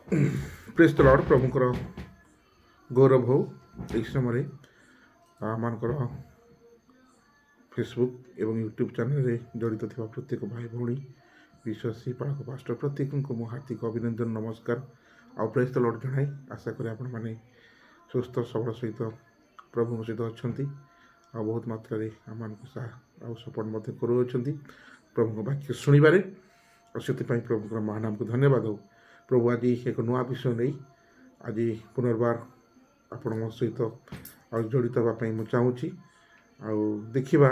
Praise the Lord प्रभुंकर गौरव हो यह समय आमर फेसबुक एवं यूट्यूब चैनल जड़ित थी प्रत्येक भाई भौणी विश्वासी पालक पास्टर प्रत्येक को मो हार्दिक अभिनंदन नमस्कार आ प्रेज द लॉर्ड जनाई आशा करें आपण मैंने सुस्थ सबल सहित प्रभु सहित अच्छा बहुत मात्रा आम सपोर्ट करुँच प्रभु वाक्य शुणवे और से प्रभु महानाम को धन्यवाद हो। प्रभु आज एक नुआ विषय नहीं आज पुनर्बार आपण मो सहित जड़ित हाँपाई मुझे चाहूँगी देखा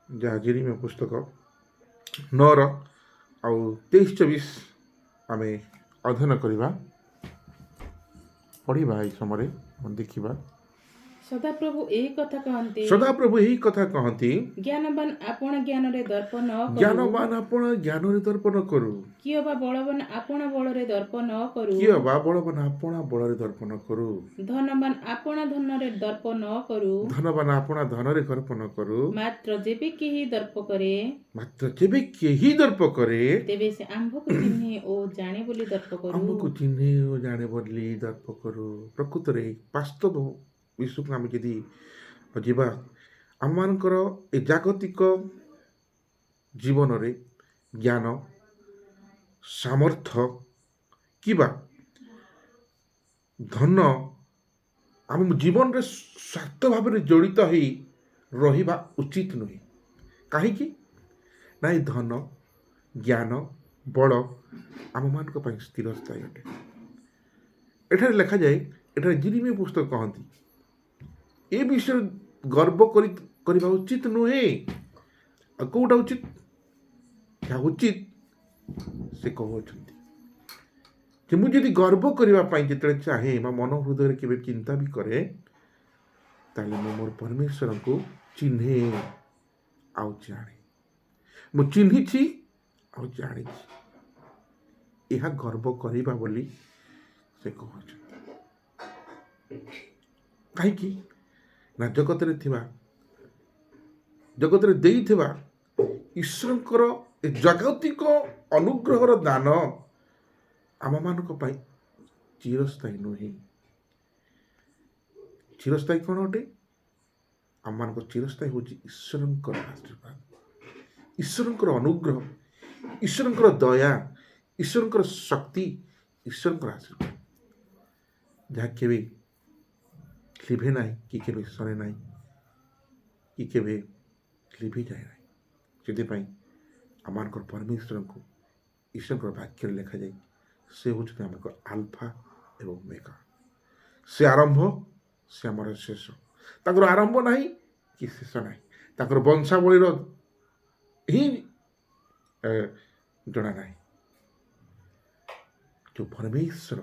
जहाँ जेरेमिया पुस्तक 9 आउ 23-24 आम अध्ययन करवा पढ़ा यह समय देखा सदाप्रभु यही कथा कहती ज्ञानवान आपण ज्ञान रे दर्प न करू कियो बा बलवान आपण बल रे दर्प न करू धनवान आपण धन रे दर्प न करू मात्र जेबे केही दर्प करे तेबे से आंभ को चिन्हे ओ जाने बोली दर्प करू प्रकृत रे वास्तव विश्व को आम जदि जीवा आम ए जागतिक जीवन रे ज्ञान सामर्थ्य किबा धन आम जीवन रे स्वार्थ भाव में जड़ित हो रहिबा उचित नुहे कहीं ना धन ज्ञान बल आम मान स्थिर स्थायी अटे एठारे लिखा जाए एठारे जेरेमिया पुस्तक कहती ए विषय गर्व करवा उचित नुहे कौटा उचित क्या उचित से कहते मुझे गर्व करने जो चाहे मन हृदय के चिंता भी करे ताले मोर परमेश्वर को चिन्हे आउ जाने मु चिन्ही आउ जानी यह गर्व करवा बोली से कहते कहीं ना जगत देइथिबा ईश्वरंकर जागतिक अनुग्रहर दान आम मानक चिरस्थायी नुहे चिरस्थायी कौन अटे आम मान चिरस्थायी हूँ ईश्वरंकर आशीर्वाद ईश्वरंकर अनुग्रह ईश्वरंकर दया ईश्वरंकर शक्ति ईश्वरंकर आशीर्वाद जहाँ केवे लिभे ना कि केवे सरे ना कि केवे लिभि जाए ना से आम परमेश्वर को ईश्वर वाक्य लिखा जाए से हूँ आम आल्फा एवं ओमेगा से आरंभ से आमर शेष ताकर आरंभ ना कि शेष ना ताकर वंशावलीर ही जना ना जो परमेश्वर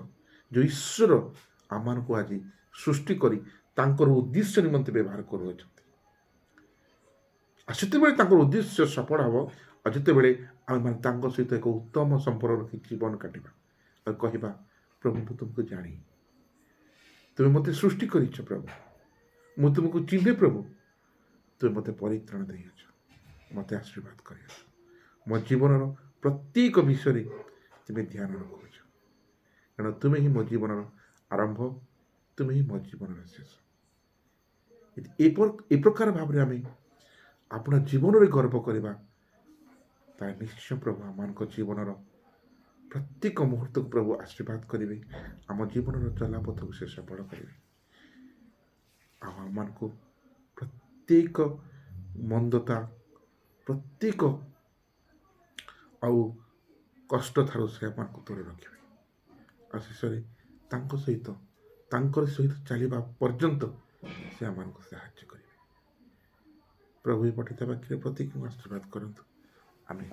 जो ईश्वर आम को आज सृष्टि करी तांकर उद्देश्य निमंते व्यवहार करुँच उद्देश्य सफल हम और जिते बड़े आम सहित एक उत्तम संपर्क रखी जीवन काटा और कहवा प्रभु मु तुमको जानी तुम्हें मत सृष्टि कर प्रभु मु तुमको चिन्हे प्रभु तुम्हें मत परित्राण दे मत आशीर्वाद कर मो जीवन प्रत्येक विषय तुम्हें ध्यान रखुच कारण तुम्हें ही मो जीवन आरंभ तुम्हें ही मो जीवन शेष ए प्रकार भाव आम अपना जीवन रे गर्व करवा निश्चय प्रभु आम जीवन प्रत्येक मुहूर्त को प्रभु आशीर्वाद करेंगे आम जीवन चलापथ को से सफल करेंगे आम को प्रत्येक मंदता प्रत्येक आउ कष्ट थारू से आम को दूर रखे शेष सहित चलवा पर्यंत से आम को साहाय्य करेंगे प्रभु पठित वाक्य प्रत्येक आशीर्वाद करंतु आमेन।